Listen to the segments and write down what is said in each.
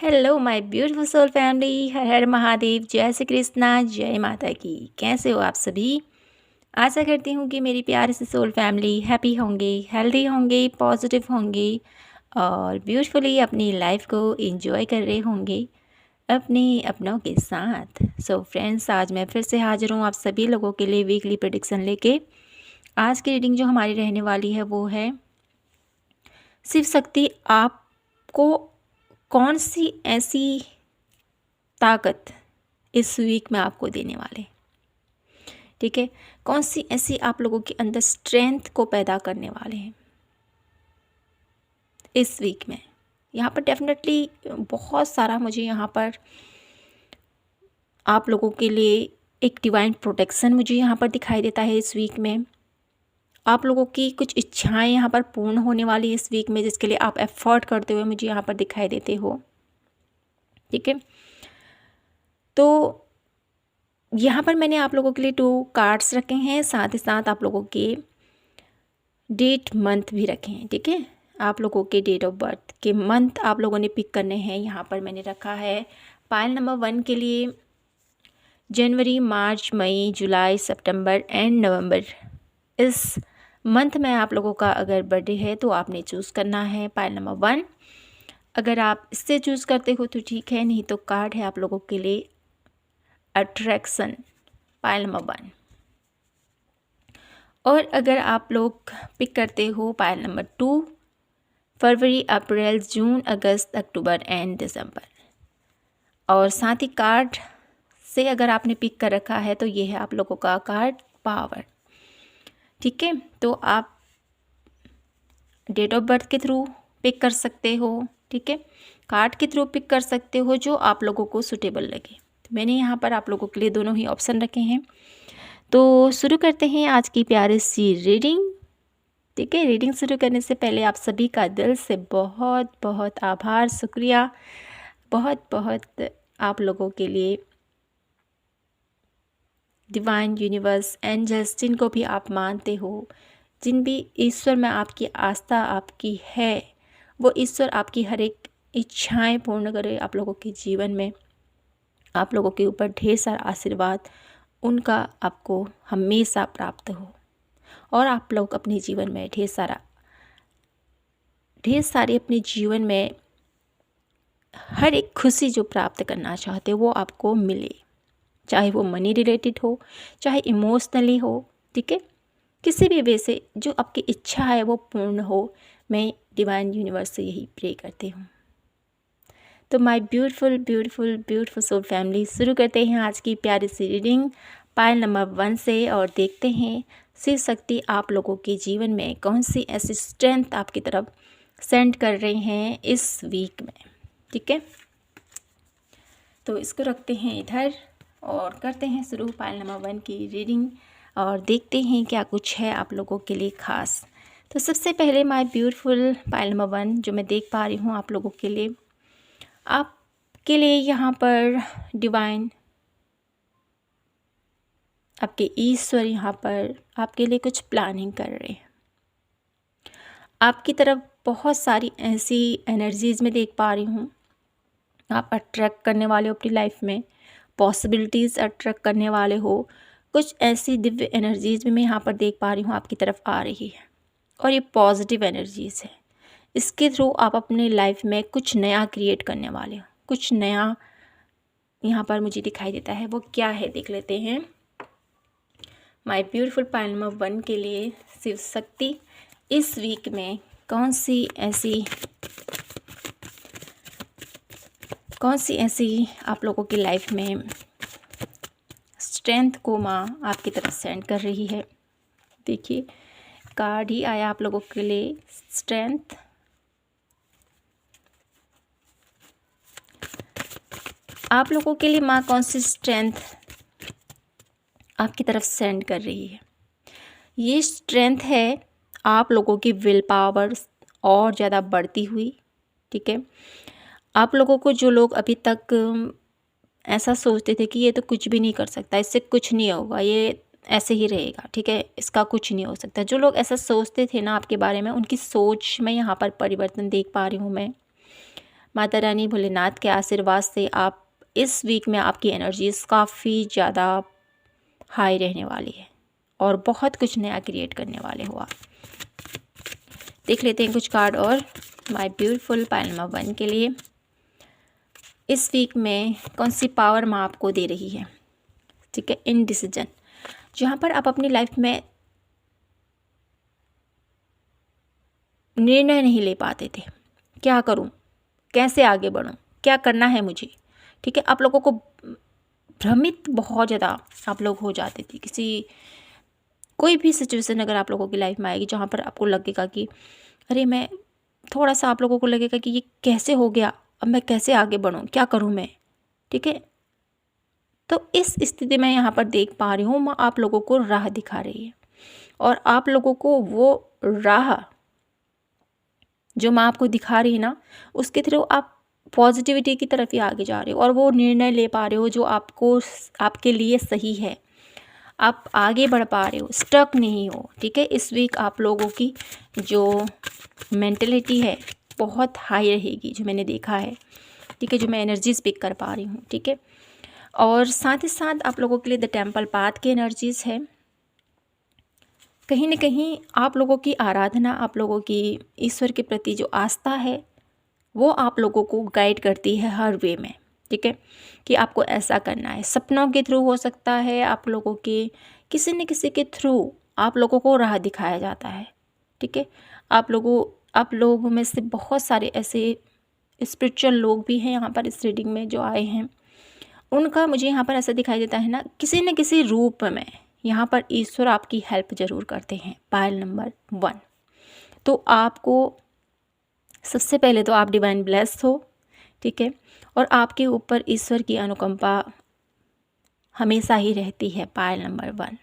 Hello my beautiful soul family. हर हर महादेव, जय श्री कृष्णा, जय माता की। कैसे हो आप सभी? आशा करती हूँ कि मेरी प्यारी सी सोल फैमिली हैप्पी होंगे, हेल्दी होंगे, पॉजिटिव होंगे और ब्यूटीफुली अपनी लाइफ को एंजॉय कर रहे होंगे अपने अपनों के साथ। सो फ्रेंड्स, आज मैं फिर से हाजिर हूँ आप सभी लोगों के लिए वीकली प्रेडिक्शन लेके। आज की रीडिंग जो हमारी रहने वाली है वो है शिव शक्ति आपको कौन सी ऐसी ताकत इस वीक में आपको देने वाले। ठीक है, कौन सी ऐसी आप लोगों के अंदर स्ट्रेंथ को पैदा करने वाले हैं इस वीक में। यहाँ पर डेफिनेटली बहुत सारा मुझे यहाँ पर आप लोगों के लिए एक डिवाइन प्रोटेक्शन मुझे यहाँ पर दिखाई देता है इस वीक में। आप लोगों की कुछ इच्छाएं यहाँ पर पूर्ण होने वाली इस वीक में, जिसके लिए आप एफर्ट करते हुए मुझे यहाँ पर दिखाई देते हो। ठीक है, तो यहाँ पर मैंने आप लोगों के लिए 2 कार्ड्स रखे हैं, साथ ही साथ आप लोगों के डेट मंथ भी रखे हैं। ठीक है, आप लोगों के डेट ऑफ बर्थ के मंथ आप लोगों ने पिक करने हैं। यहाँ पर मैंने रखा है पाइल नंबर 1 के लिए जनवरी, मार्च, मई, जुलाई, सितंबर एंड नवंबर। इस मंथ में आप लोगों का अगर बर्थडे है तो आपने चूज़ करना है पाइल नंबर 1। अगर आप इससे चूज़ करते हो तो ठीक है, नहीं तो कार्ड है आप लोगों के लिए अट्रैक्शन पाइल नंबर 1। और अगर आप लोग पिक करते हो pile number 2, February, April, June, August, October and December. और साथ ही कार्ड से अगर आपने पिक कर रखा है तो ये है आप लोगों का कार्ड पावर। ठीक है, तो आप डेट ऑफ बर्थ के थ्रू पिक कर सकते हो। ठीक है, कार्ड के थ्रू पिक कर सकते हो, जो आप लोगों को सूटेबल लगे। तो मैंने यहाँ पर आप लोगों के लिए दोनों ही ऑप्शन रखे हैं। तो शुरू करते हैं आज की प्यारी सी रीडिंग। ठीक है, रीडिंग शुरू करने से पहले आप सभी का दिल से बहुत बहुत आभार, शुक्रिया, बहुत बहुत आप लोगों के लिए। डिवाइन यूनिवर्स, एंजल्स, जिनको भी आप मानते हो, जिन भी ईश्वर में आपकी आस्था आपकी है, वो ईश्वर आपकी हर एक इच्छाएं पूर्ण करे आप लोगों के जीवन में। आप लोगों के ऊपर ढेर सारा आशीर्वाद उनका आपको हमेशा प्राप्त हो और आप लोग अपने जीवन में ढेर सारी अपने जीवन में हर एक खुशी जो प्राप्त करना चाहते हो वो आपको मिले, चाहे वो मनी रिलेटेड हो, चाहे इमोशनली हो। ठीक है, किसी भी वे से जो आपकी इच्छा है वो पूर्ण हो। मैं डिवाइन यूनिवर्स से यही प्रे करती हूँ। तो my beautiful beautiful beautiful soul family, शुरू करते हैं आज की प्यारी सी रीडिंग पाइल नंबर 1 से और देखते हैं शिव शक्ति आप लोगों के जीवन में कौन सी ऐसी स्ट्रेंथ आपकी तरफ सेंड कर रहे हैं इस वीक में। ठीक है, तो इसको रखते हैं इधर और करते हैं शुरू पाइल नंबर 1 की रीडिंग और देखते हैं क्या कुछ है आप लोगों के लिए खास। तो सबसे पहले माय ब्यूटीफुल पाइल नंबर 1 जो मैं देख पा रही हूँ आप लोगों के लिए, आपके लिए यहाँ पर डिवाइन, आपके ईश्वर यहाँ पर आपके लिए कुछ प्लानिंग कर रहे हैं। आपकी तरफ बहुत सारी ऐसी एनर्जीज में देख पा रही हूँ। आप अट्रैक्ट करने वाले हो अपनी लाइफ में, पॉसिबिलिटीज़ अट्रैक्ट करने वाले हो। कुछ ऐसी दिव्य एनर्जीज भी मैं यहाँ पर देख पा रही हूँ आपकी तरफ आ रही है और ये पॉजिटिव एनर्जीज है। इसके थ्रू आप अपने लाइफ में कुछ नया क्रिएट करने वाले हो। कुछ नया यहाँ पर मुझे दिखाई देता है, वो क्या है देख लेते हैं। माय ब्यूटीफुल पाइल नंबर 1 के लिए शिव शक्ति इस वीक में कौन सी ऐसी आप लोगों की लाइफ में स्ट्रेंथ को माँ आपकी तरफ सेंड कर रही है। देखिए, कार्ड ही आया आप लोगों के लिए स्ट्रेंथ। आप लोगों के लिए माँ कौन सी स्ट्रेंथ आपकी तरफ सेंड कर रही है। ये स्ट्रेंथ है आप लोगों की विल पावर और ज़्यादा बढ़ती हुई। ठीक है, आप लोगों को जो लोग अभी तक ऐसा सोचते थे कि ये तो कुछ भी नहीं कर सकता, इससे कुछ नहीं होगा, ये ऐसे ही रहेगा, ठीक है, इसका कुछ नहीं हो सकता, जो लोग ऐसा सोचते थे ना आपके बारे में, उनकी सोच में यहाँ पर परिवर्तन देख पा रही हूँ मैं। माता रानी भोलेनाथ के आशीर्वाद से आप इस वीक में आपकी एनर्जीज काफ़ी ज़्यादा हाई रहने वाली है और बहुत कुछ नया क्रिएट करने वाले हो आप। देख लेते हैं कुछ कार्ड और माय ब्यूटीफुल पाइल नंबर 1 के लिए। इस वीक में कौन सी पावर माँ आपको दे रही है? ठीक है, इनडिसीजन, जहाँ पर आप अपनी लाइफ में निर्णय नहीं ले पाते थे, क्या करूँ, कैसे आगे बढ़ूँ, क्या करना है मुझे। ठीक है, आप लोगों को भ्रमित बहुत ज़्यादा आप लोग हो जाते थे। कोई भी सिचुएशन अगर आप लोगों की लाइफ में आएगी जहाँ पर आपको लगेगा कि अरे मैं, थोड़ा सा आप लोगों को लगेगा कि ये कैसे हो गया, अब मैं कैसे आगे बढ़ूँ, क्या करूँ मैं। ठीक है, तो इस स्थिति में यहाँ पर देख पा रही हूँ माँ आप लोगों को राह दिखा रही है और आप लोगों को वो राह जो माँ आपको दिखा रही है ना, उसके थ्रू आप पॉजिटिविटी की तरफ ही आगे जा रहे हो और वो निर्णय ले पा रहे हो जो आपको आपके लिए सही है। आप आगे बढ़ पा रहे हो, स्टक नहीं हो। ठीक है, इस वीक आप लोगों की जो मेंटलिटी है बहुत हाई रहेगी, जो मैंने देखा है। ठीक है, जो मैं एनर्जीज पिक कर पा रही हूँ। ठीक है, और साथ ही साथ आप लोगों के लिए द टेम्पल पाथ की एनर्जीज है। कहीं ना कहीं आप लोगों की आराधना, आप लोगों की ईश्वर के प्रति जो आस्था है वो आप लोगों को गाइड करती है हर वे में। ठीक है, कि आपको ऐसा करना है, सपनों के थ्रू हो सकता है, आप लोगों के किसी न किसी के थ्रू आप लोगों को राह दिखाया जाता है। ठीक है, आप लोगों में से बहुत सारे ऐसे स्पिरिचुअल लोग भी हैं यहाँ पर इस रीडिंग में जो आए हैं, उनका मुझे यहाँ पर ऐसा दिखाई देता है ना, किसी न किसी रूप में यहाँ पर ईश्वर आपकी हेल्प ज़रूर करते हैं। पाइल नंबर 1, तो आपको सबसे पहले तो आप डिवाइन ब्लेस्ड हो। ठीक है, और आपके ऊपर ईश्वर की अनुकंपा हमेशा ही रहती है। पाइल नंबर 1,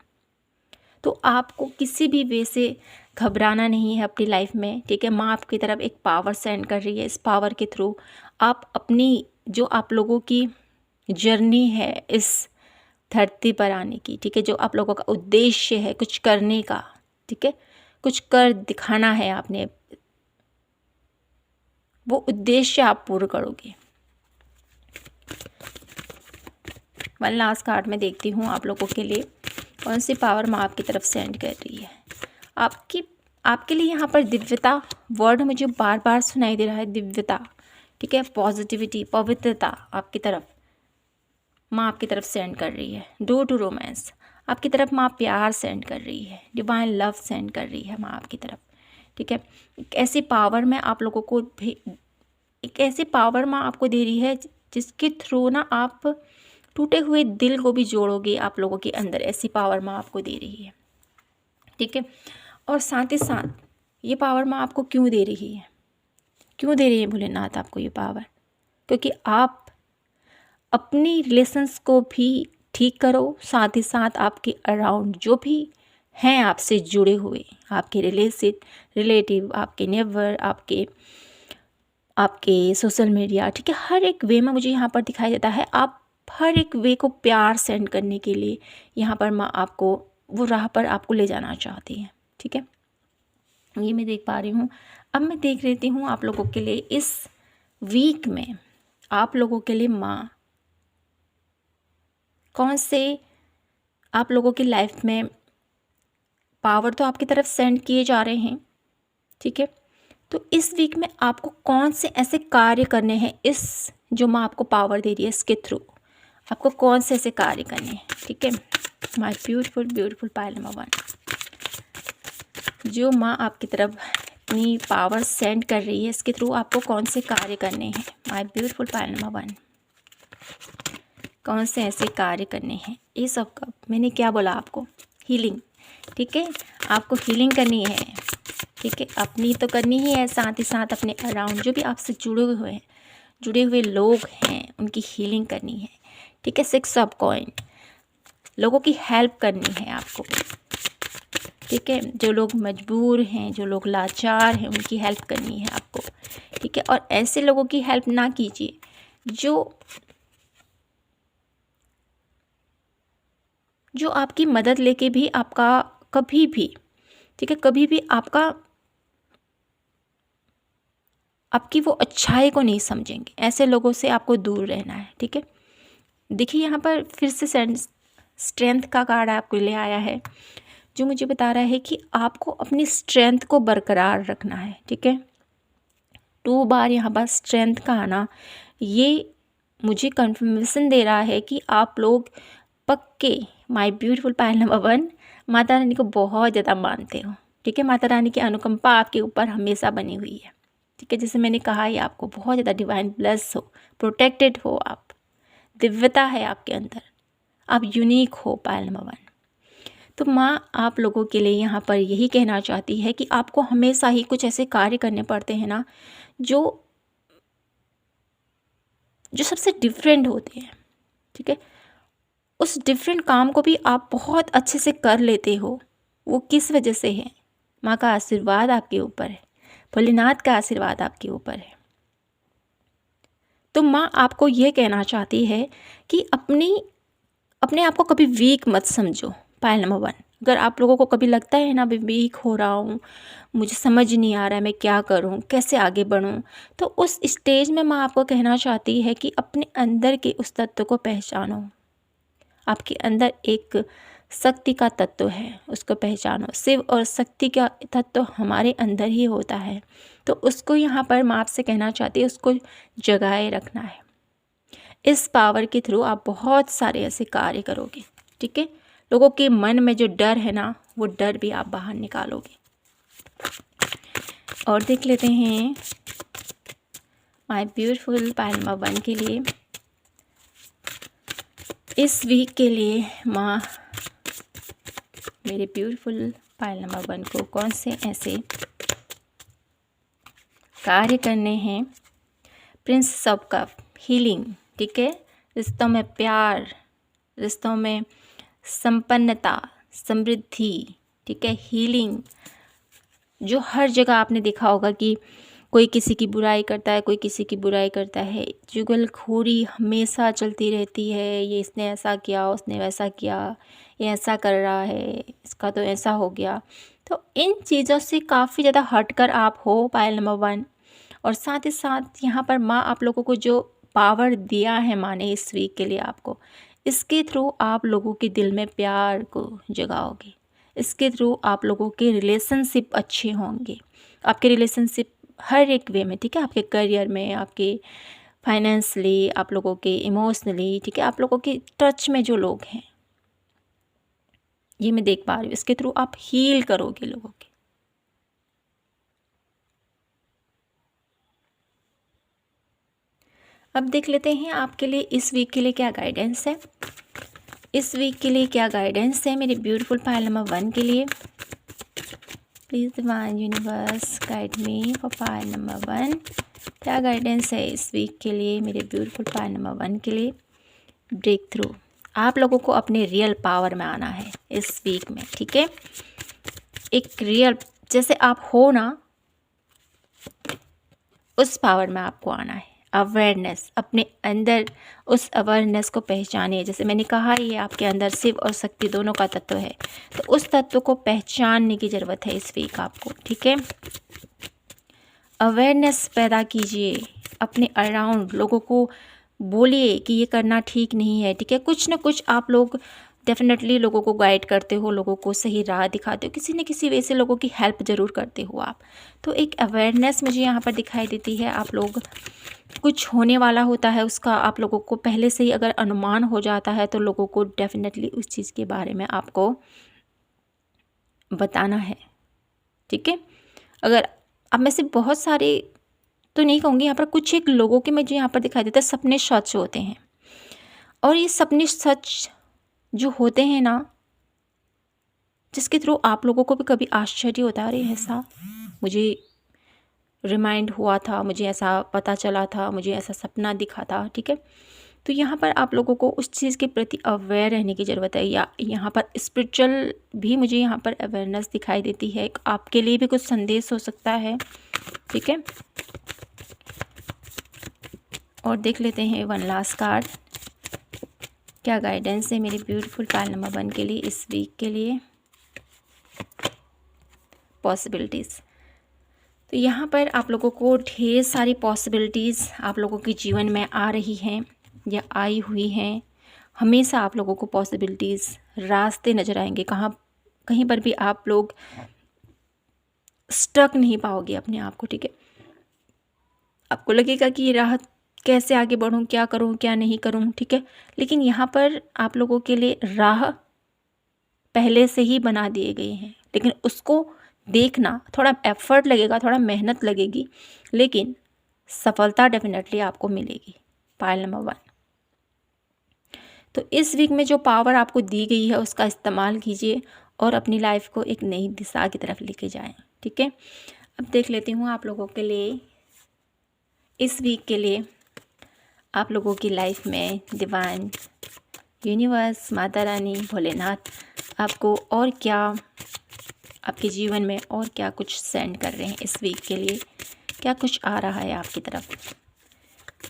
तो आपको किसी भी वे से घबराना नहीं है अपनी लाइफ में। ठीक है, माँ आपकी तरफ एक पावर सेंड कर रही है, इस पावर के थ्रू आप अपनी जो आप लोगों की जर्नी है इस धरती पर आने की, ठीक है, जो आप लोगों का उद्देश्य है कुछ करने का, ठीक है, कुछ कर दिखाना है आपने, वो उद्देश्य आप पूर्ण करोगे। वन लास्ट कार्ड में देखती हूँ आप लोगों के लिए कौन सी पावर माँ आपकी तरफ सेंड कर रही है। आपके लिए यहाँ पर दिव्यता वर्ड मुझे बार बार सुनाई दे रहा है, दिव्यता। ठीक है, पॉजिटिविटी, पवित्रता आपकी तरफ माँ आपकी तरफ सेंड कर रही है। डोर टू रोमांस आपकी तरफ माँ प्यार सेंड कर रही है, डिवाइन लव सेंड कर रही है माँ आपकी तरफ। ठीक है, एक ऐसी पावर में आप लोगों को एक ऐसी पावर माँ आपको दे रही है जिसके थ्रू ना आप टूटे हुए दिल को भी जोड़ोगे आप लोगों के अंदर, ऐसी पावर माँ आपको दे रही है। ठीक है, और साथ ही साथ ये पावर माँ आपको क्यों दे रही है, क्यों दे रही है भोलेनाथ आपको ये पावर? क्योंकि आप अपनी रिलेशंस को भी ठीक करो, साथ ही साथ आपके अराउंड जो भी हैं आपसे जुड़े हुए, आपके रिलेटिव, आपके नेबर, आपके सोशल मीडिया, ठीक है, हर एक वे में मुझे यहाँ पर दिखाई देता है आप हर एक वे को प्यार सेंड करने के लिए यहाँ पर माँ आपको वो राह पर आपको ले जाना चाहती है। ठीक है, ये मैं देख पा रही हूँ। अब मैं देख लेती हूँ आप लोगों के लिए इस वीक में आप लोगों के लिए माँ कौन से आप लोगों की लाइफ में पावर तो आपकी तरफ सेंड किए जा रहे हैं। ठीक है, तो इस वीक में आपको कौन से ऐसे कार्य करने हैं, इस जो माँ आपको पावर दे रही है इसके थ्रू आपको कौन से ऐसे कार्य करने हैं। ठीक है, माय ब्यूटीफुल पाइल नंबर 1, जो माँ आपकी तरफ अपनी पावर सेंड कर रही है इसके थ्रू आपको कौन से कार्य करने हैं। माय ब्यूटीफुल पाइल नंबर 1, कौन से ऐसे कार्य करने हैं। ये सब का मैंने क्या बोला आपको, हीलिंग। ठीक है, आपको हीलिंग करनी है। ठीक है, अपनी तो करनी ही है, साथ ही साथ अपने अराउंड जो भी आपसे जुड़े हुए लोग हैं उनकी हीलिंग करनी है। ठीक है, 6 ऑफ कॉइन, लोगों की हेल्प करनी है आपको। ठीक है, जो लोग मजबूर हैं, जो लोग लाचार हैं, उनकी हेल्प करनी है आपको। ठीक है, और ऐसे लोगों की हेल्प ना कीजिए जो आपकी मदद लेके भी आपका कभी भी, ठीक है, कभी भी आपका आपकी वो अच्छाई को नहीं समझेंगे। ऐसे लोगों से आपको दूर रहना है, ठीक है। देखिए यहाँ पर फिर से स्ट्रेंथ का कार्ड आपको ले आया है, जो मुझे बता रहा है कि आपको अपनी स्ट्रेंथ को बरकरार रखना है, ठीक है। 2 बार यहाँ पर स्ट्रेंथ का आना, ये मुझे कंफर्मेशन दे रहा है कि आप लोग पक्के my beautiful pile number 1 Mata Rani को बहुत ज़्यादा मानते हो, ठीक है। माता रानी की अनुकंपा आपके ऊपर हमेशा बनी हुई है, ठीक है। जैसे मैंने कहा ही, आपको बहुत ज़्यादा डिवाइन ब्लेस हो, प्रोटेक्टेड हो, आप दिव्यता है आपके अंदर, आप यूनिक हो पायल नंबर 1। तो माँ आप लोगों के लिए यहाँ पर यही कहना चाहती है कि आपको हमेशा ही कुछ ऐसे कार्य करने पड़ते हैं ना जो सबसे डिफरेंट होते हैं, ठीक है। उस डिफरेंट काम को भी आप बहुत अच्छे से कर लेते हो। वो किस वजह से है? माँ का आशीर्वाद आपके ऊपर है, भोलेनाथ का आशीर्वाद आपके ऊपर है। तो माँ आपको ये कहना चाहती है कि अपने आप को कभी वीक मत समझो पायल नंबर 1। अगर आप लोगों को कभी लगता है ना, मैं वीक हो रहा हूँ, मुझे समझ नहीं आ रहा है मैं क्या करूँ, कैसे आगे बढ़ूँ, तो उस स्टेज में माँ आपको कहना चाहती है कि अपने अंदर के उस तत्व को पहचानो। आपके अंदर एक शक्ति का तत्व है, उसको पहचानो। शिव और शक्ति का तत्व हमारे अंदर ही होता है, तो उसको यहाँ पर माँ आपसे कहना चाहती है, उसको जगाए रखना है। इस पावर के थ्रू आप बहुत सारे ऐसे कार्य करोगे, ठीक है। लोगों के मन में जो डर है ना, वो डर भी आप बाहर निकालोगे। और देख लेते हैं माय ब्यूटीफुल पायल नंबर 1 के लिए, इस वीक के लिए माँ मेरे ब्यूटीफुल पायल नंबर 1 को कौन से ऐसे कार्य करने हैं। प्रिंस ऑफ कप, हीलिंग, ठीक है। रिश्तों में प्यार, रिश्तों में संपन्नता, समृद्धि, ठीक है। हीलिंग, जो हर जगह आपने देखा होगा कि कोई किसी की बुराई करता है, कोई किसी की बुराई करता है, चुगलखोरी हमेशा चलती रहती है। ये इसने ऐसा किया, उसने वैसा किया, ये ऐसा कर रहा है, इसका तो ऐसा हो गया। तो इन चीज़ों से काफ़ी ज़्यादा हटकर आप हो पायल नंबर 1। और साथ ही साथ यहाँ पर माँ आप लोगों को जो पावर दिया है माँ ने इस वीक के लिए आपको, इसके थ्रू आप लोगों के दिल में प्यार को जगाओगे। इसके थ्रू आप लोगों के रिलेशनशिप अच्छे होंगे, आपके रिलेशनशिप हर एक वे में, ठीक है। आपके करियर में, आपके फाइनेंशली, आप लोगों के इमोशनली, ठीक है। आप लोगों के टच में जो लोग हैं, ये मैं देख पा रही हूँ। इसके थ्रू आप हील करोगे लोगों के। अब देख लेते हैं आपके लिए इस वीक के लिए क्या गाइडेंस है। इस वीक के लिए क्या गाइडेंस है मेरे ब्यूटीफुल पायल नंबर 1 के लिए। Please divine universe guide me for pile number 1। क्या गाइडेंस है इस वीक के लिए मेरे ब्यूटीफुल पायल नंबर 1 के लिए। ब्रेक थ्रू, आप लोगों को अपने रियल पावर में आना है इस वीक में, ठीक है। एक रियल जैसे आप हो ना, उस पावर में आपको आना है। अवेयरनेस, अपने अंदर उस अवेयरनेस को पहचानिए। जैसे मैंने कहा, ये आपके अंदर शिव और शक्ति दोनों का तत्व है, तो उस तत्व को पहचानने की ज़रूरत है इस वीक आपको, ठीक है। अवेयरनेस पैदा कीजिए, अपने अराउंड लोगों को बोलिए कि ये करना ठीक नहीं है, ठीक है। कुछ ना कुछ आप लोग डेफिनेटली लोगों को गाइड करते हो, लोगों को सही राह दिखाते हो, किसी न किसी वे से लोगों की हेल्प ज़रूर करते हो आप। तो एक अवेयरनेस मुझे यहाँ पर दिखाई देती है। आप लोग कुछ होने वाला होता है, उसका आप लोगों को पहले से ही अगर अनुमान हो जाता है, तो लोगों को डेफिनेटली उस चीज़ के बारे में आपको बताना है, ठीक है। अगर अब में से बहुत सारे तो नहीं कहूँगी, यहाँ पर कुछ एक लोगों के मुझे यहाँ पर दिखाई देता है सपने सच होते हैं। और ये सपने सच जो होते हैं ना, जिसके थ्रू आप लोगों को भी कभी आश्चर्य होता है, अरे ऐसा मुझे रिमाइंड हुआ था, मुझे ऐसा पता चला था, मुझे ऐसा सपना दिखा था, ठीक है। तो यहाँ पर आप लोगों को उस चीज़ के प्रति अवेयर रहने की ज़रूरत है। या यहाँ पर स्पिरिचुअल भी मुझे यहाँ पर अवेयरनेस दिखाई देती है। आपके लिए भी कुछ संदेश हो सकता है, ठीक है। और देख लेते हैं 1 लास्ट कार्ड, क्या गाइडेंस है मेरे ब्यूटीफुल पायल नंबर 1 के लिए इस वीक के लिए। पॉसिबिलिटीज़, तो यहाँ पर आप लोगों को ढेर सारी पॉसिबिलिटीज़ आप लोगों के जीवन में आ रही हैं या आई हुई हैं। हमेशा आप लोगों को पॉसिबिलिटीज़, रास्ते नज़र आएंगे। कहीं पर भी आप लोग स्टक नहीं पाओगे अपने आप को, ठीक है। आपको लगेगा कि ये राह कैसे आगे बढ़ूँ, क्या करूँ क्या नहीं करूँ, ठीक है। लेकिन यहाँ पर आप लोगों के लिए राह पहले से ही बना दिए गए हैं, लेकिन उसको देखना थोड़ा एफर्ट लगेगा, थोड़ा मेहनत लगेगी, लेकिन सफलता डेफिनेटली आपको मिलेगी। Pile number 1। तो इस वीक में जो पावर आपको दी गई है उसका इस्तेमाल कीजिए और अपनी लाइफ को एक नई दिशा की तरफ लेके जाएं, ठीक है। अब देख लेती हूँ आप लोगों के लिए इस वीक के लिए आप लोगों की लाइफ में डिवाइन, यूनिवर्स, माता रानी, भोलेनाथ आपको और क्या, आपके जीवन में और क्या कुछ सेंड कर रहे हैं इस वीक के लिए। क्या कुछ आ रहा है आपकी तरफ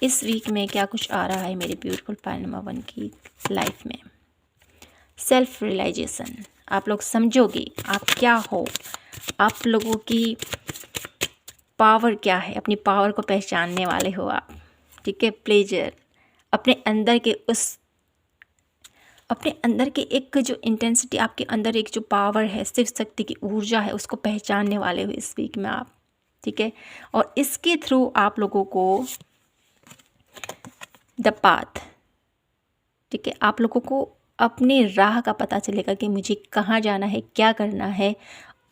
इस वीक में, क्या कुछ आ रहा है मेरे ब्यूटीफुल पायल नंबर 1 की लाइफ में। सेल्फ रियलाइजेशन, आप लोग समझोगे आप क्या हो, आप लोगों की पावर क्या है, अपनी पावर को पहचानने वाले हो आप, ठीक है। प्लेजर, अपने अंदर के एक जो इंटेंसिटी, आपके अंदर एक जो पावर है, शिव शक्ति की ऊर्जा है, उसको पहचानने वाले हो इस वीक में आप, ठीक है। और इसके थ्रू आप लोगों को द पाथ, ठीक है, आप लोगों को अपनी राह का पता चलेगा कि मुझे कहाँ जाना है, क्या करना है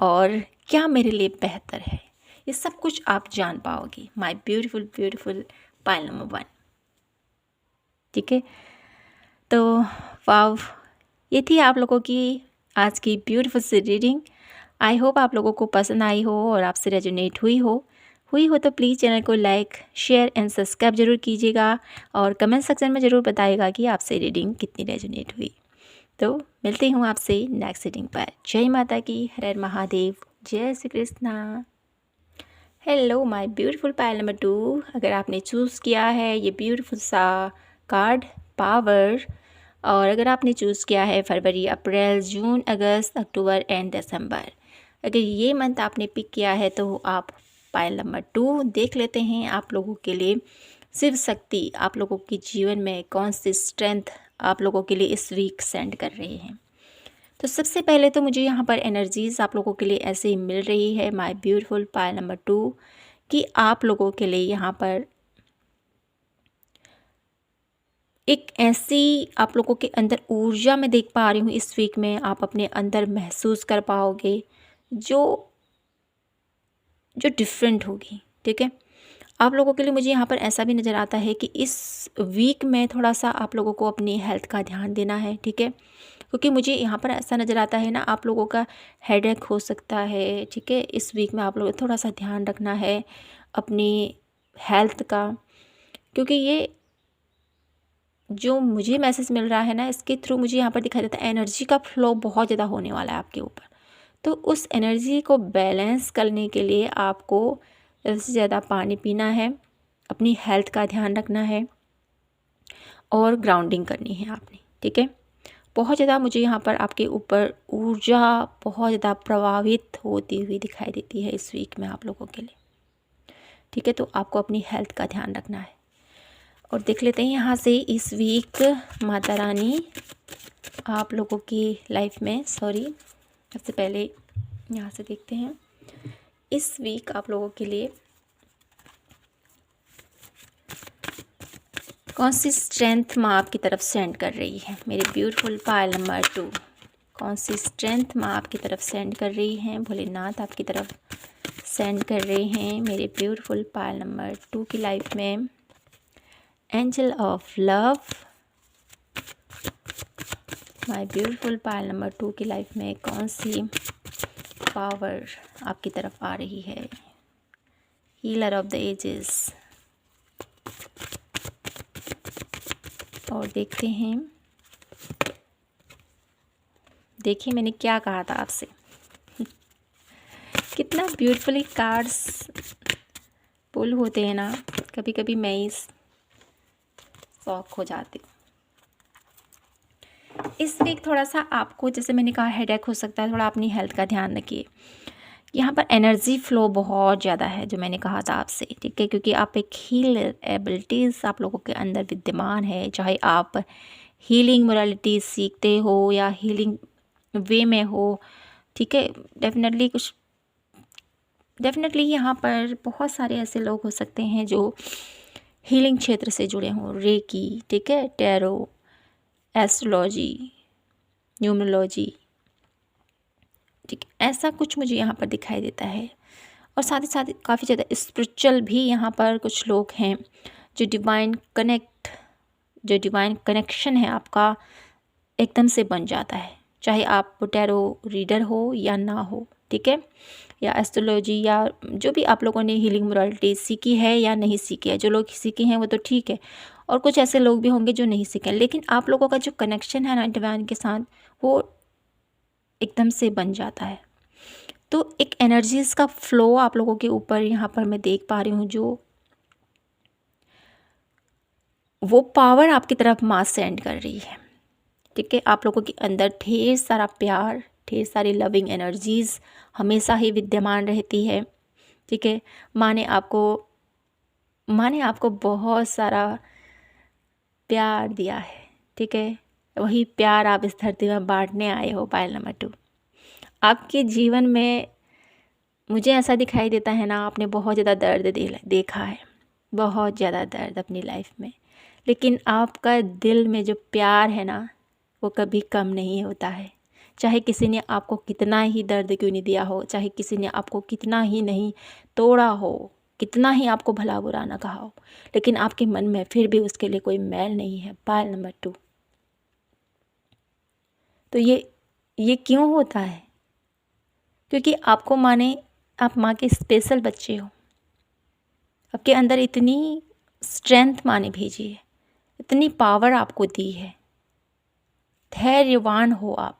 और क्या मेरे लिए बेहतर है। ये सब कुछ आप जान पाओगे my beautiful beautiful pile number 1, ठीक है। तो वाव, ये थी आप लोगों की आज की ब्यूटीफुल सी रीडिंग। आई होप आप लोगों को पसंद आई हो और आपसे रेजोनेट हुई हो तो प्लीज़ चैनल को लाइक, शेयर एंड सब्सक्राइब ज़रूर कीजिएगा और कमेंट सेक्शन में ज़रूर बताइएगा कि आपसे रीडिंग कितनी रेजोनेट हुई। तो मिलती हूँ आपसे नेक्स्ट रीडिंग पर। जय माता की, हर हर महादेव, जय Shri Krishna. Hello my beautiful pile number 2, अगर आपने चूज़ किया है ये ब्यूटीफुल सा कार्ड पावर, और अगर आपने चूज़ किया है फरवरी, April, June, August, October and दिसंबर, अगर ये मंथ आपने पिक किया है तो आप पायल नंबर 2 देख लेते हैं आप लोगों के लिए शिव शक्ति आप लोगों के जीवन में कौन सी स्ट्रेंथ आप लोगों के लिए इस वीक सेंड कर रहे हैं। तो सबसे पहले तो मुझे यहाँ पर एनर्जीज़ आप लोगों के लिए ऐसे ही मिल रही है माय ब्यूटीफुल पायल नंबर 2 कि आप लोगों के लिए यहाँ पर एक ऐसी आप लोगों के अंदर ऊर्जा मैं देख पा रही हूँ इस वीक में, आप अपने अंदर महसूस कर पाओगे जो डिफरेंट होगी, ठीक है। आप लोगों के लिए मुझे यहाँ पर ऐसा भी नज़र आता है कि इस वीक में थोड़ा सा आप लोगों को अपनी हेल्थ का ध्यान देना है, ठीक है। क्योंकि मुझे यहाँ पर ऐसा नज़र आता है ना, आप लोगों का हेडेक हो सकता है, ठीक है। इस वीक में आप लोगों को थोड़ा सा ध्यान रखना है अपनी हेल्थ का, क्योंकि ये जो मुझे मैसेज मिल रहा है ना, इसके थ्रू मुझे यहाँ पर दिखाई देता है एनर्जी का फ्लो बहुत ज़्यादा होने वाला है आपके ऊपर। तो उस एनर्जी को बैलेंस करने के लिए आपको ज़्यादा से ज़्यादा पानी पीना है, अपनी हेल्थ का ध्यान रखना है और ग्राउंडिंग करनी है आपने, ठीक है। बहुत ज़्यादा मुझे यहाँ पर आपके ऊपर ऊर्जा बहुत ज़्यादा प्रभावित होती हुई दिखाई देती है इस वीक में आप लोगों के लिए, ठीक है। तो आपको अपनी हेल्थ का ध्यान रखना है। और देख लेते हैं यहाँ से इस वीक माता रानी आप लोगों की लाइफ में, सबसे पहले यहाँ से देखते हैं इस वीक आप लोगों के लिए कौन सी स्ट्रेंथ माँ आपकी तरफ सेंड कर रही है। मेरे ब्यूटीफुल पायल नंबर 2, कौन सी स्ट्रेंथ माँ आपकी तरफ सेंड कर रही हैं, भोलेनाथ आपकी तरफ सेंड कर रहे हैं मेरे ब्यूटीफुल पायल नंबर 2 की लाइफ में। Angel of love, my beautiful pile number 2 की लाइफ में कौन सी पावर आपकी तरफ आ रही है। हीलर ऑफ द एजेस, और देखते हैं, देखिए मैंने क्या कहा था आपसे कितना ब्यूटीफुली कार्ड्स पुल होते हैं ना, कभी कभी मैं इस शौक हो जाती हूँ। इस वीक थोड़ा सा आपको, जैसे मैंने कहा, हेडेक हो सकता है, थोड़ा अपनी हेल्थ का ध्यान रखिए। यहाँ पर एनर्जी फ्लो बहुत ज़्यादा है, जो मैंने कहा था आपसे, ठीक है, क्योंकि आप एक हीलर एबिलिटीज़ आप लोगों के अंदर विद्यमान है। चाहे आप हीलिंग मोडालिटी सीखते हो या हीलिंग वे में हो, ठीक है, डेफिनेटली यहाँ पर बहुत सारे ऐसे लोग हो सकते हैं जो हीलिंग क्षेत्र से जुड़े हों, रेकी, ठीक है, टैरो, एस्ट्रोलॉजी, न्यूमरोलॉजी, ठीक है, ऐसा कुछ मुझे यहाँ पर दिखाई देता है। और साथ ही साथ काफ़ी ज़्यादा स्पिरिचुअल भी यहाँ पर कुछ लोग हैं, जो डिवाइन कनेक्शन है आपका एकदम से बन जाता है, चाहे आप टैरो रीडर हो या ना हो, ठीक है, या एस्ट्रोलॉजी या जो भी आप लोगों ने हीलिंग मोडालिटी सीखी है या नहीं सीखी है। जो लोग सीखे हैं वो तो ठीक है, और कुछ ऐसे लोग भी होंगे जो नहीं सीखे, लेकिन आप लोगों का जो कनेक्शन है ना डिवाइन के साथ, वो एकदम से बन जाता है। तो एक एनर्जीज़ का फ्लो आप लोगों के ऊपर यहाँ पर मैं देख पा रही हूँ, जो वो पावर आपकी तरफ मास सेंड कर रही है, ठीक है। आप लोगों के अंदर ढेर सारा प्यार, ढेर सारी लविंग एनर्जीज़ हमेशा ही विद्यमान रहती है, ठीक है। माँ ने आपको बहुत सारा प्यार दिया है, ठीक है। वही प्यार आप इस धरती में बांटने आए हो। पायल नंबर 2, आपके जीवन में मुझे ऐसा दिखाई देता है ना, आपने बहुत ज़्यादा दर्द देखा है, बहुत ज़्यादा दर्द अपनी लाइफ में, लेकिन आपका दिल में जो प्यार है ना, वो कभी कम नहीं होता है। चाहे किसी ने आपको कितना ही दर्द क्यों नहीं दिया हो, चाहे किसी ने आपको कितना ही नहीं तोड़ा हो, कितना ही आपको भला बुरा ना कहा हो, लेकिन आपके मन में फिर भी उसके लिए कोई मैल नहीं है। पायल नंबर 2, तो ये क्यों होता है? क्योंकि आपको आप माँ के स्पेशल बच्चे हो। आपके अंदर इतनी स्ट्रेंथ माँ ने भेजी है, इतनी पावर आपको दी है, धैर्यवान हो आप।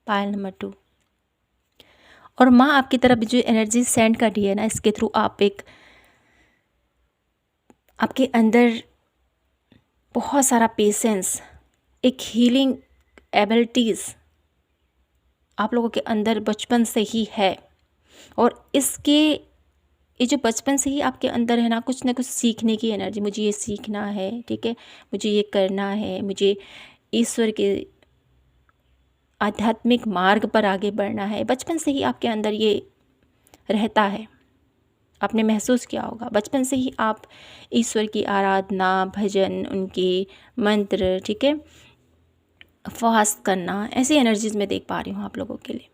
पायल नंबर 2, और माँ आपकी तरफ जो एनर्जी सेंड कर रही है ना, इसके थ्रू आपके अंदर बहुत सारा पेशेंस, एक हीलिंग एबिलिटीज़ आप लोगों के अंदर बचपन से ही है। और ये जो बचपन से ही आपके अंदर है ना कुछ सीखने की एनर्जी, मुझे ये सीखना है, ठीक है, मुझे ये करना है, मुझे ईश्वर के आध्यात्मिक मार्ग पर आगे बढ़ना है, बचपन से ही आपके अंदर ये रहता है। आपने महसूस किया होगा, बचपन से ही आप ईश्वर की आराधना, भजन, उनके मंत्र, ठीक है, फास्ट करना, ऐसी एनर्जीज में देख पा रही हूँ आप लोगों के लिए।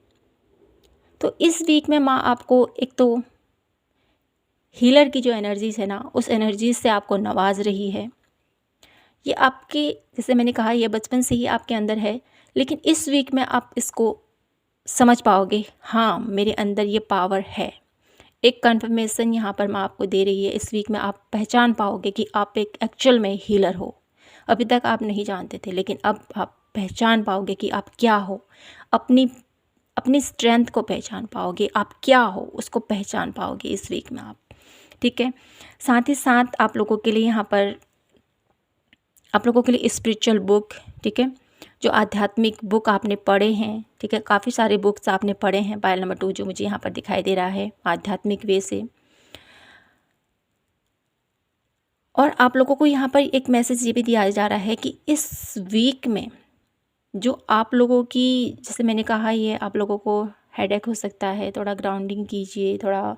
तो इस वीक में माँ आपको एक तो हीलर की जो एनर्जीज़ है ना, उस एनर्जीज से आपको नवाज रही है। ये आपके, जैसे मैंने कहा, ये बचपन से ही आपके अंदर है, लेकिन इस वीक में आप इसको समझ पाओगे, हाँ मेरे अंदर ये पावर है। एक कन्फर्मेशन यहाँ पर मैं आपको दे रही है। इस वीक में आप पहचान पाओगे कि आप एक एक्चुअल में हीलर हो। अभी तक आप नहीं जानते थे, लेकिन अब आप पहचान पाओगे कि आप क्या हो। अपनी स्ट्रेंथ को पहचान पाओगे, आप क्या हो उसको पहचान पाओगे इस वीक में आप, ठीक है। साथ ही साथ आप लोगों के लिए स्पिरिचुअल बुक, ठीक है, जो आध्यात्मिक बुक आपने पढ़े हैं, ठीक है, काफ़ी सारे बुक्स आपने पढ़े हैं। पायल नंबर 2 जो मुझे यहाँ पर दिखाई दे रहा है आध्यात्मिक वे से। और आप लोगों को यहाँ पर एक मैसेज ये भी दिया जा रहा है कि इस वीक में जो आप लोगों की, जैसे मैंने कहा, ये आप लोगों को हेडेक हो सकता है, थोड़ा ग्राउंडिंग कीजिए, थोड़ा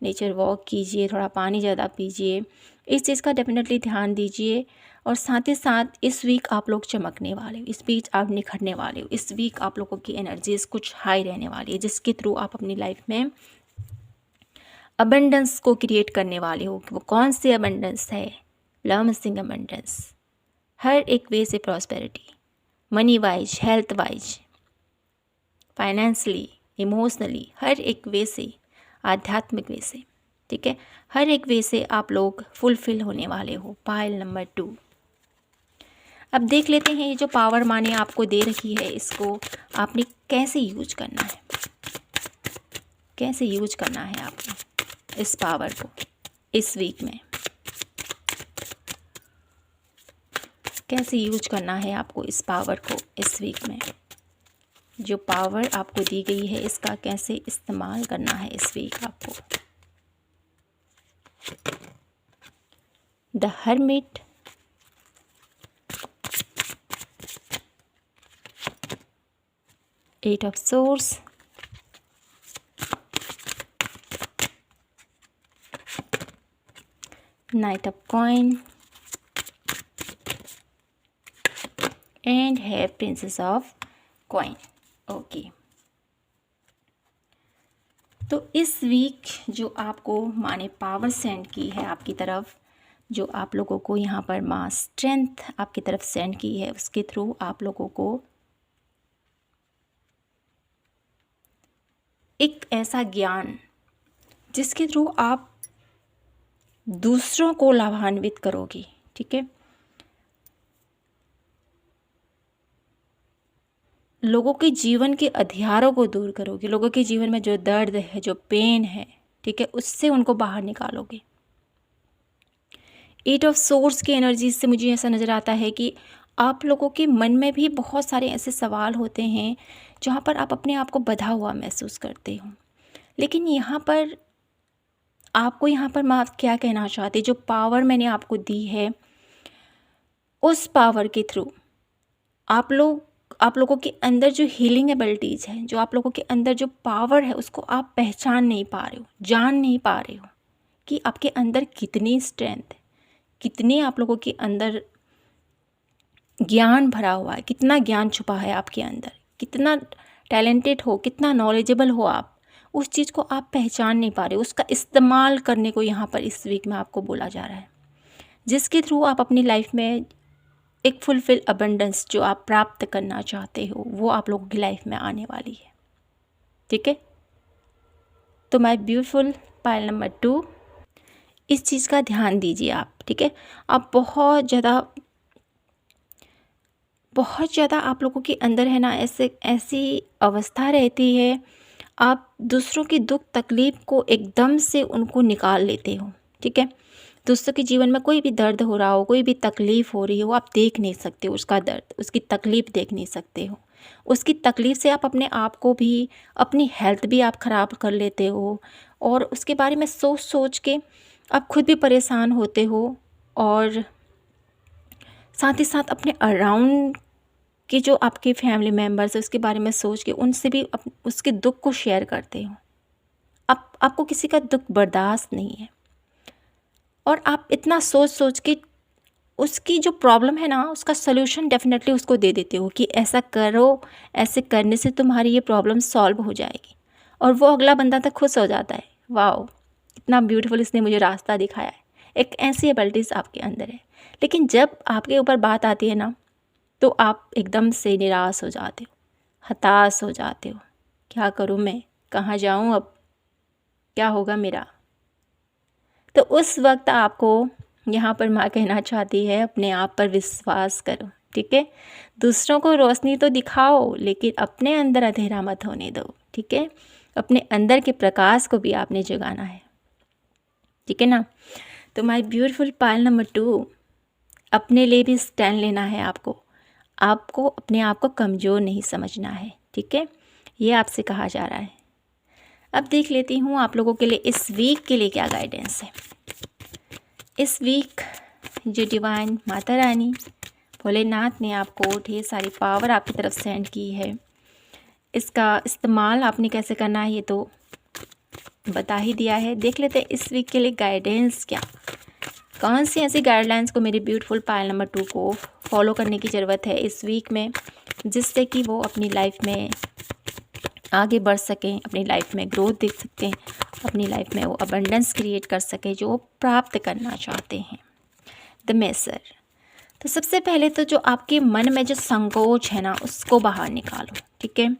नेचर वॉक कीजिए, थोड़ा पानी ज़्यादा पीजिए, इस चीज़ का डेफिनेटली ध्यान दीजिए। और साथ ही साथ इस वीक आप लोग चमकने वाले हो, इस बीच आप निखरने वाले हो। इस वीक आप लोगों की एनर्जीज कुछ हाई रहने वाली है, जिसके थ्रू आप अपनी लाइफ में अबंडेंस को क्रिएट करने वाले हो। वो कौन सी अबंडेंस है? ब्लॉसमिंग अबंडेंस, हर एक वे से prosperity, money wise, health wise, financially, emotionally, हर एक वे से, आध्यात्मिक वे से, ठीक है, हर एक वे से आप लोग फुलफिल होने वाले हो। पायल नंबर 2, अब देख लेते हैं ये जो पावर माने आपको दे रखी है, इसको आपने कैसे यूज करना है, कैसे यूज करना है आपको इस पावर को इस वीक में, कैसे यूज करना है आपको इस पावर को इस वीक में। जो पावर आपको दी गई है इसका कैसे इस्तेमाल करना है इस वीक आपको। The hermit, eight of swords, knight of coins and है प्रिंसेस ऑफ कॉइन। ओके, तो इस वीक जो आपको माँ ने पावर सेंड की है आपकी तरफ, जो आप लोगों को यहाँ पर माँ स्ट्रेंथ आपकी तरफ सेंड की है, उसके थ्रू आप लोगों को एक ऐसा ज्ञान जिसके थ्रू आप दूसरों को लाभान्वित करोगी। ठीक है, लोगों के जीवन के अंधियारों को दूर करोगे, लोगों के जीवन में जो दर्द है, जो पेन है, ठीक है, उससे उनको बाहर निकालोगे। एट ऑफ सोर्स की एनर्जी से मुझे ऐसा नज़र आता है कि आप लोगों के मन में भी बहुत सारे ऐसे सवाल होते हैं जहाँ पर आप अपने आप को बंधा हुआ महसूस करते हो, लेकिन यहाँ पर आपको मैं क्या कहना चाहती, जो पावर मैंने आपको दी है उस पावर के थ्रू आप लोगों के अंदर जो हीलिंग एबिलिटीज़ है, जो आप लोगों के अंदर जो पावर है, उसको आप पहचान नहीं पा रहे हो, जान नहीं पा रहे हो कि आपके अंदर कितनी स्ट्रेंथ है, कितने आप लोगों के अंदर ज्ञान भरा हुआ है, कितना ज्ञान छुपा है आपके अंदर, कितना टैलेंटेड हो, कितना नॉलेजेबल हो आप, उस चीज़ को आप पहचान नहीं पा रहे हो। उसका इस्तेमाल करने को यहाँ पर इस वीक में आपको बोला जा रहा है, जिसके थ्रू आप अपनी लाइफ में एक फुलफिल अबंडेंस जो आप प्राप्त करना चाहते हो वो आप लोगों की लाइफ में आने वाली है। ठीक है, तो माय ब्यूटीफुल पायल नंबर 2, इस चीज़ का ध्यान दीजिए आप। ठीक है, आप बहुत ज़्यादा आप लोगों के अंदर है ना ऐसी अवस्था रहती है, आप दूसरों की दुख तकलीफ़ को एकदम से उनको निकाल लेते हो। ठीक है, दोस्तों के जीवन में कोई भी दर्द हो रहा हो, कोई भी तकलीफ़ हो रही हो, आप देख नहीं सकते उसका दर्द, उसकी तकलीफ़ देख नहीं सकते हो। उसकी तकलीफ़ से आप अपने आप को भी, अपनी हेल्थ भी आप ख़राब कर लेते हो, और उसके बारे में सोच के आप खुद भी परेशान होते हो, और साथ ही साथ अपने अराउंड के जो आपके फैमिली मेम्बर्स हैं उसके बारे में सोच के उनसे भी उसके दुख को शेयर करते हो। आपको किसी का दुख बर्दाश्त नहीं है, और आप इतना सोच के उसकी जो प्रॉब्लम है ना उसका सोल्यूशन डेफिनेटली उसको दे देते हो कि ऐसा करो, ऐसे करने से तुम्हारी ये प्रॉब्लम सॉल्व हो जाएगी, और वो अगला बंदा तक खुश हो जाता है। वाओ, इतना ब्यूटीफुल इसने मुझे रास्ता दिखाया है। एक ऐसी एबिलिटीज़ आपके अंदर है, लेकिन जब आपके ऊपर बात आती है ना तो आप एकदम से निराश हो जाते हो, हताश हो जाते हो। क्या करूँ मैं, कहाँ जाऊँ अब, क्या होगा मेरा। तो उस वक्त आपको यहाँ पर माँ कहना चाहती है अपने आप पर विश्वास करो। ठीक है, दूसरों को रोशनी तो दिखाओ लेकिन अपने अंदर अंधेरा मत होने दो। ठीक है, अपने अंदर के प्रकाश को भी आपने जगाना है। ठीक है ना, तो माय ब्यूटीफुल पायल नंबर 2, अपने लिए भी स्टैंड लेना है आपको अपने आप को कमज़ोर नहीं समझना है। ठीक है, ये आपसे कहा जा रहा है। अब देख लेती हूँ आप लोगों के लिए इस वीक के लिए क्या गाइडेंस है। इस वीक जो डिवाइन माता रानी भोलेनाथ ने आपको ढेर सारी पावर आपकी तरफ सेंड की है, इसका इस्तेमाल आपने कैसे करना है ये तो बता ही दिया है। देख लेते हैं इस वीक के लिए गाइडेंस क्या, कौन सी ऐसी गाइडलाइंस को मेरी ब्यूटीफुल पायल नंबर 2 को फॉलो करने की ज़रूरत है इस वीक में, जिससे कि वो अपनी लाइफ में आगे बढ़ सकें, अपनी लाइफ में ग्रोथ देख सकते हैं, अपनी लाइफ में वो अबंडेंस क्रिएट कर सकें जो वो प्राप्त करना चाहते हैं। द मेसर, तो सबसे पहले तो जो आपके मन में जो संकोच है ना उसको बाहर निकालो। ठीक है,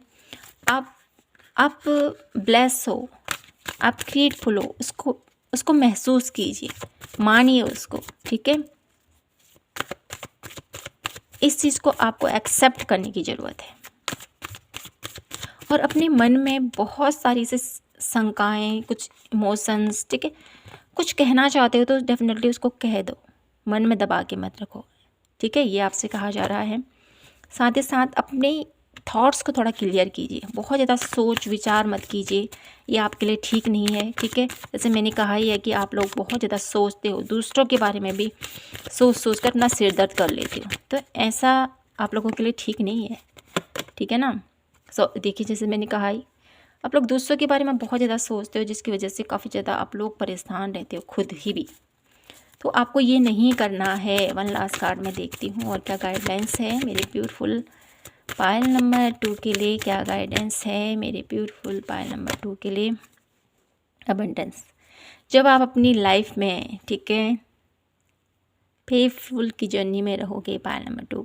आप ब्लेस हो, आप ग्रेटफुल हो, उसको महसूस कीजिए, मानिए उसको। ठीक है, इस चीज़ को आपको एक्सेप्ट करने की ज़रूरत है, और अपने मन में बहुत सारी से शंकाएँ, कुछ इमोशंस, ठीक है, कुछ कहना चाहते हो तो डेफिनेटली उसको कह दो, मन में दबा के मत रखो। ठीक है, ये आपसे कहा जा रहा है। साथ ही साथ अपनी थॉट्स को थोड़ा क्लियर कीजिए, बहुत ज़्यादा सोच विचार मत कीजिए, ये आपके लिए ठीक नहीं है, ठीक है। जैसे मैंने कहा ही है कि आप लोग बहुत ज़्यादा सोचते हो, दूसरों के बारे में भी सोच कर अपना सिर दर्द कर लेते हो, तो ऐसा आप लोगों के लिए ठीक नहीं है, ठीक है ना। देखिए, जैसे मैंने कहा ही, आप लोग दूसरों के बारे में बहुत ज़्यादा सोचते हो, जिसकी वजह से काफ़ी ज़्यादा आप लोग परेशान रहते हो खुद ही भी, तो आपको ये नहीं करना है। वन लास्ट कार्ड में देखती हूँ और क्या गाइडलाइंस है मेरे ब्यूटीफुल पायल नंबर 2 के लिए, क्या गाइडेंस है मेरे ब्यूटीफुल पायल नंबर 2 के लिए। अबंडेंस, जब आप अपनी लाइफ में, ठीक है, फेथफुल की जर्नी में रहोगे पायल नंबर 2,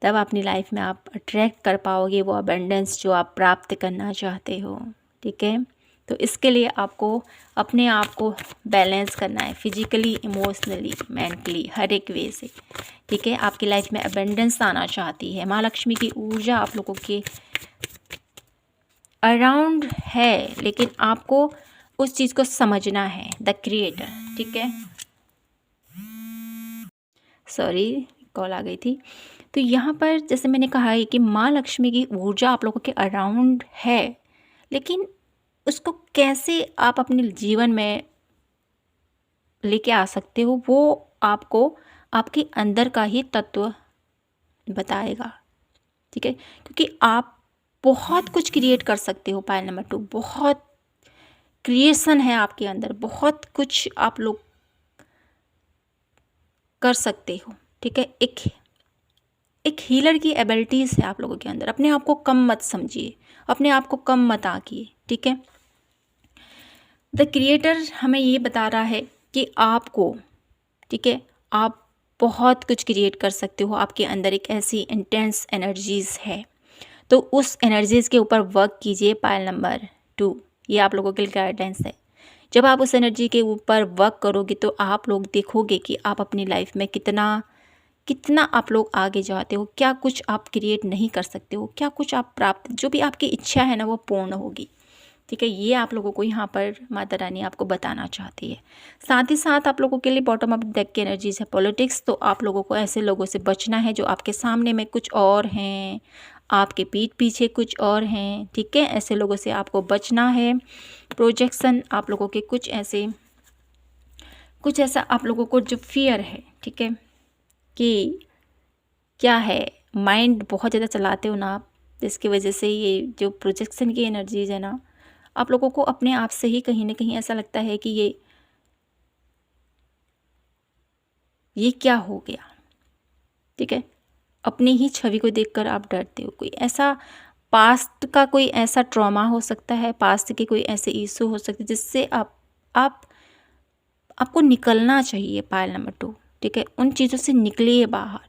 तब अपनी लाइफ में आप अट्रैक्ट कर पाओगे वो अबंडेंस जो आप प्राप्त करना चाहते हो, ठीक है। तो इसके लिए आपको अपने आप को बैलेंस करना है, फिजिकली, इमोशनली, मेंटली, हर एक वे से, ठीक है। आपकी लाइफ में अबंडेंस आना चाहती है, माँ लक्ष्मी की ऊर्जा आप लोगों के अराउंड है, लेकिन आपको उस चीज़ को समझना है, द क्रिएटर, ठीक है। सॉरी, कॉल आ गई थी। तो यहाँ पर जैसे मैंने कहा है कि माँ लक्ष्मी की ऊर्जा आप लोगों के अराउंड है, लेकिन उसको कैसे आप अपने जीवन में लेके आ सकते हो, वो आपको आपके अंदर का ही तत्व बताएगा, ठीक है। क्योंकि आप बहुत कुछ क्रिएट कर सकते हो पायल नंबर 2, बहुत क्रिएशन है आपके अंदर, बहुत कुछ आप लोग कर सकते हो, ठीक है। एक हीलर की एबिलिटीज़ है आप लोगों के अंदर। अपने आप को कम मत समझिए, अपने आप को कम मत आंकिए, ठीक है। द क्रिएटर हमें ये बता रहा है कि आपको, ठीक है, आप बहुत कुछ क्रिएट कर सकते हो, आपके अंदर एक ऐसी इंटेंस एनर्जीज़ है, तो उस एनर्जीज़ के ऊपर वर्क कीजिए पायल नंबर 2, ये आप लोगों के लिए गाइडेंस है। जब आप उस एनर्जी के ऊपर वर्क करोगे तो आप लोग देखोगे कि आप अपनी लाइफ में कितना आप लोग आगे जाते हो, क्या कुछ आप क्रिएट नहीं कर सकते हो, क्या कुछ आप प्राप्त, जो भी आपकी इच्छा है ना वो पूर्ण होगी, ठीक है। ये आप लोगों को यहाँ पर माता रानी आपको बताना चाहती है। साथ ही साथ आप लोगों के लिए बॉटम अप डेक की एनर्जीज है पॉलिटिक्स, तो आप लोगों को ऐसे लोगों से बचना है जो आपके सामने में कुछ और हैं, आपके पीठ पीछे कुछ और हैं, ठीक है। ऐसे लोगों से आपको बचना है। प्रोजेक्शन, आप लोगों के कुछ ऐसा आप लोगों को जो फियर है, ठीक है, कि क्या है, माइंड बहुत ज़्यादा चलाते हो ना आप, जिसकी वजह से ये जो प्रोजेक्शन की एनर्जीज है ना, आप लोगों को अपने आप से ही कहीं ना कहीं ऐसा लगता है कि ये क्या हो गया, ठीक है। अपनी ही छवि को देखकर आप डरते हो। कोई ऐसा पास्ट का कोई ऐसा ट्रॉमा हो सकता है, पास्ट के कोई ऐसे इशू हो सकते हैं जिससे आपको निकलना चाहिए पायल नंबर 2, ठीक है। उन चीज़ों से निकलिए बाहर।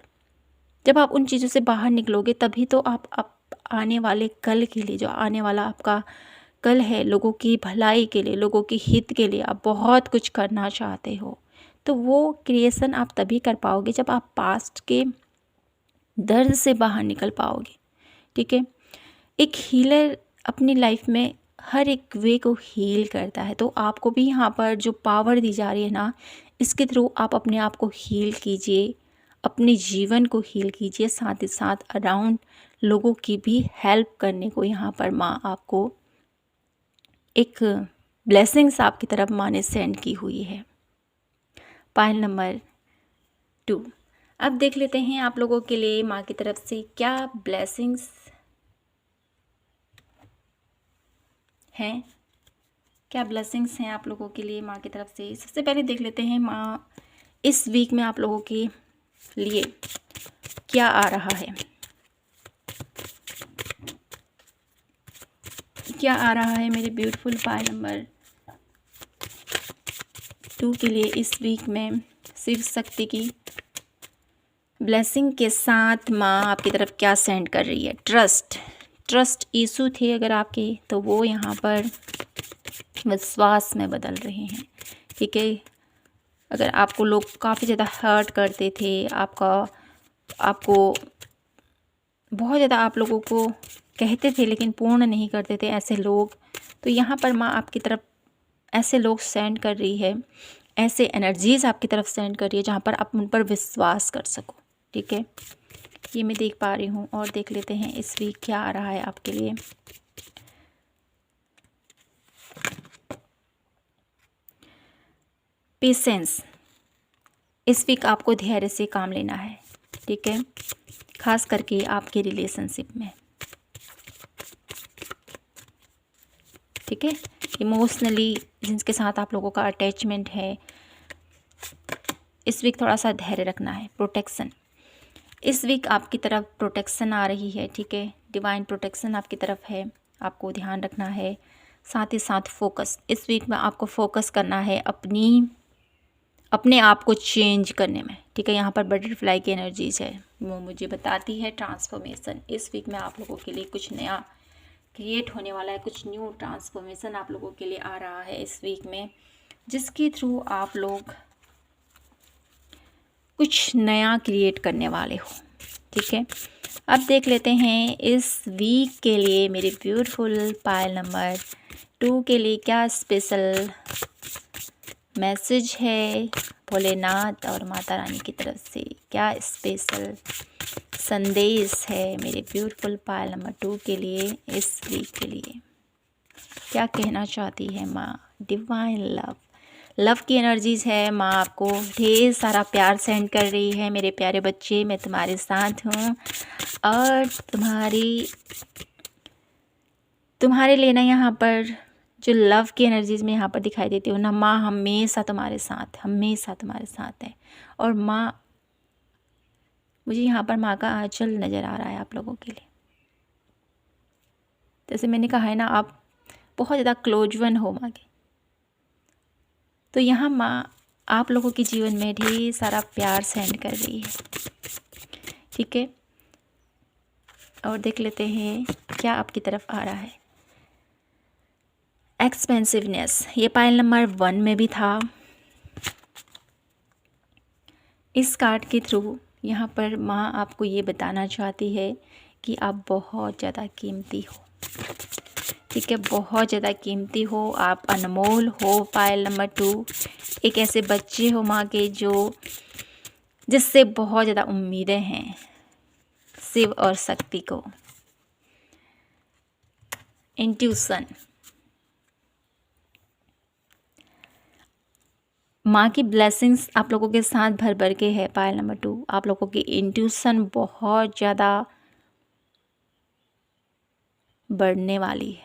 जब आप उन चीज़ों से बाहर निकलोगे तभी तो आप आने वाले कल के लिए, जो आने वाला आपका कल है, लोगों की भलाई के लिए, लोगों के हित के लिए आप बहुत कुछ करना चाहते हो, तो वो क्रिएशन आप तभी कर पाओगे जब आप पास्ट के दर्द से बाहर निकल पाओगे, ठीक है। एक हीलर अपनी लाइफ में हर एक वे को हील करता है, तो आपको भी यहाँ पर जो पावर दी जा रही है ना, इसके थ्रू आप अपने आप को हील कीजिए, अपने जीवन को हील कीजिए, साथ ही साथ अराउंड लोगों की भी हेल्प करने को यहाँ पर माँ आपको एक ब्लेसिंग्स आपकी तरफ माँ ने सेंड की हुई है। पायल नंबर 2, अब देख लेते हैं आप लोगों के लिए माँ की तरफ से क्या ब्लेसिंग्स हैं, क्या ब्लेसिंग्स हैं आप लोगों के लिए माँ की तरफ से। सबसे पहले देख लेते हैं माँ इस वीक में आप लोगों के लिए क्या आ रहा है, क्या आ रहा है मेरे ब्यूटीफुल पायल नंबर 2 के लिए इस वीक में। शिव शक्ति की ब्लेसिंग के साथ माँ आपकी तरफ क्या सेंड कर रही है। ट्रस्ट इशू थे अगर आपके, तो वो यहाँ पर विश्वास में बदल रहे हैं, ठीक है। अगर आपको लोग काफ़ी ज़्यादा हर्ट करते थे, आपको बहुत ज़्यादा आप लोगों को कहते थे लेकिन पूर्ण नहीं करते थे ऐसे लोग, तो यहाँ पर माँ आपकी तरफ ऐसे लोग सेंड कर रही है, ऐसे एनर्जीज़ आपकी तरफ सेंड कर रही है जहाँ पर आप उन पर विश्वास कर सको, ठीक है। ये मैं देख पा रही हूँ। और देख लेते हैं इस वीक क्या आ रहा है आपके लिए। पेशेंस, इस वीक आपको धैर्य से काम लेना है, ठीक है, खास करके आपके रिलेशनशिप में, ठीक है। इमोशनली जिनके साथ आप लोगों का अटैचमेंट है, इस वीक थोड़ा सा धैर्य रखना है। प्रोटेक्शन, इस वीक आपकी तरफ प्रोटेक्शन आ रही है, ठीक है, डिवाइन प्रोटेक्शन आपकी तरफ है, आपको ध्यान रखना है। साथ ही साथ फोकस, इस वीक में आपको फोकस करना है अपने आप को चेंज करने में, ठीक है। यहाँ पर बटरफ्लाई की एनर्जीज है, वो मुझे बताती है ट्रांसफॉर्मेशन। इस वीक में आप लोगों के लिए कुछ नया क्रिएट होने वाला है, कुछ न्यू ट्रांसफॉर्मेशन आप लोगों के लिए आ रहा है इस वीक में, जिसके थ्रू आप लोग कुछ नया क्रिएट करने वाले हो, ठीक है। अब देख लेते हैं इस वीक के लिए मेरे ब्यूटीफुल पायल नंबर 2 के लिए क्या स्पेशल मैसेज है भोलेनाथ और माता रानी की तरफ से, क्या स्पेशल संदेश है मेरे ब्यूटीफुल पायल नंबर 2 के लिए। इस वीक के लिए क्या कहना चाहती है माँ? डिवाइन लव की एनर्जीज है। माँ आपको ढेर सारा प्यार सेंड कर रही है। मेरे प्यारे बच्चे, मैं तुम्हारे साथ हूँ और तुम्हारे लिए ना यहाँ पर जो लव की एनर्जीज में यहाँ पर दिखाई देती हो ना, माँ हमेशा तुम्हारे साथ है। और माँ, मुझे यहाँ पर माँ का आंचल नज़र आ रहा है आप लोगों के लिए। जैसे मैंने कहा है ना, आप बहुत ज़्यादा क्लोज वन हो माँ के, तो यहाँ माँ आप लोगों के जीवन में ढेर सारा प्यार सेंड कर रही है, ठीक है। और देख लेते हैं क्या आपकी तरफ आ रहा है। एक्सपेंसिवनेस, ये पायल नंबर 1 में भी था। इस कार्ड के थ्रू यहाँ पर माँ आपको ये बताना चाहती है कि आप बहुत ज़्यादा कीमती हो, ठीक है, बहुत ज़्यादा कीमती हो, आप अनमोल हो। पायल नंबर 2, एक ऐसे बच्चे हो माँ के जिससे बहुत ज़्यादा उम्मीदें हैं शिव और शक्ति को। इंट्यूशन, माँ की ब्लेसिंग्स आप लोगों के साथ भर भर के है। पायल नंबर 2, आप लोगों की इंट्यूशन बहुत ज़्यादा बढ़ने वाली है।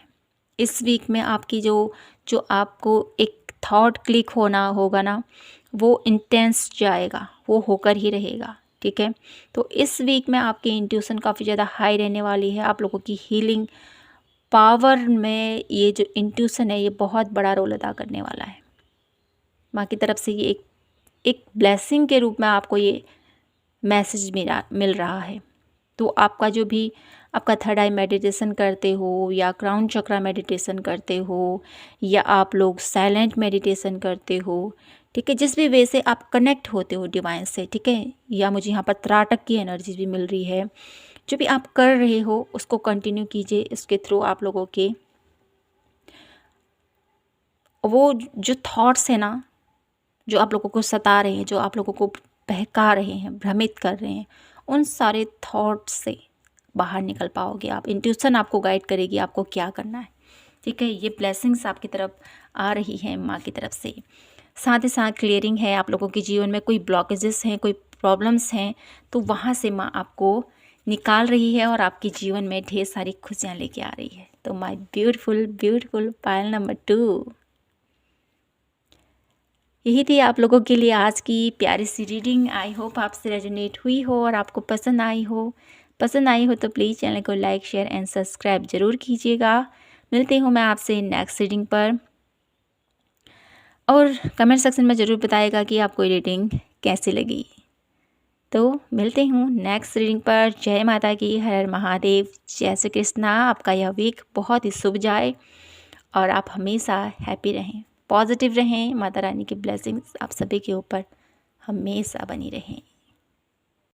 इस वीक में आपकी जो आपको एक थॉट क्लिक होना होगा ना, वो इंटेंस जाएगा, वो होकर ही रहेगा, ठीक है। तो इस वीक में आपकी इंट्यूशन काफ़ी ज़्यादा हाई रहने वाली है। आप लोगों की हीलिंग पावर में ये जो इंट्यूशन है, ये बहुत बड़ा रोल अदा करने वाला है। माँ की तरफ से ये एक ब्लेसिंग के रूप में आपको ये मैसेज मिल रहा है। तो आपका जो भी आपका थर्ड आई मेडिटेशन करते हो, या क्राउन चक्रा मेडिटेशन करते हो, या आप लोग साइलेंट मेडिटेशन करते हो, ठीक है, जिस भी वे से आप कनेक्ट होते हो डिवाइन से, ठीक है, या मुझे यहाँ पर त्राटक की एनर्जी भी मिल रही है। जो भी आप कर रहे हो उसको कंटिन्यू कीजिए। इसके थ्रू आप लोगों के वो जो थॉट्स है ना, जो आप लोगों को सता रहे हैं, जो आप लोगों को बहका रहे हैं, भ्रमित कर रहे हैं, उन सारे थॉट्स से बाहर निकल पाओगे आप। इंट्यूशन आपको गाइड करेगी आपको क्या करना है, ठीक है। ये ब्लेसिंग्स आपकी तरफ आ रही हैं माँ की तरफ से। साथ ही साथ क्लियरिंग है। आप लोगों के जीवन में कोई ब्लॉकेजेस हैं, कोई प्रॉब्लम्स हैं, तो वहाँ से माँ आपको निकाल रही है और आपके जीवन में ढेर सारी खुशियाँ लेके आ रही है। तो माय ब्यूटीफुल पायल नंबर 2, यही थी आप लोगों के लिए आज की प्यारी सी रीडिंग। आई होप आपसे रेजोनेट हुई हो और आपको पसंद आई हो तो प्लीज़ चैनल को लाइक, शेयर एंड सब्सक्राइब ज़रूर कीजिएगा। मिलती हूँ मैं आपसे नेक्स्ट रीडिंग पर, और कमेंट सेक्शन में ज़रूर बताइएगा कि आपको रीडिंग कैसी लगी। तो मिलते हूँ नेक्स्ट रीडिंग पर। जय माता की, हर हर महादेव, जय श्री कृष्णा। आपका यह वीक बहुत ही शुभ जाए और आप हमेशा हैप्पी रहें, पॉजिटिव रहें। माता रानी की ब्लेसिंग्स आप सभी के ऊपर हमेशा बनी रहें।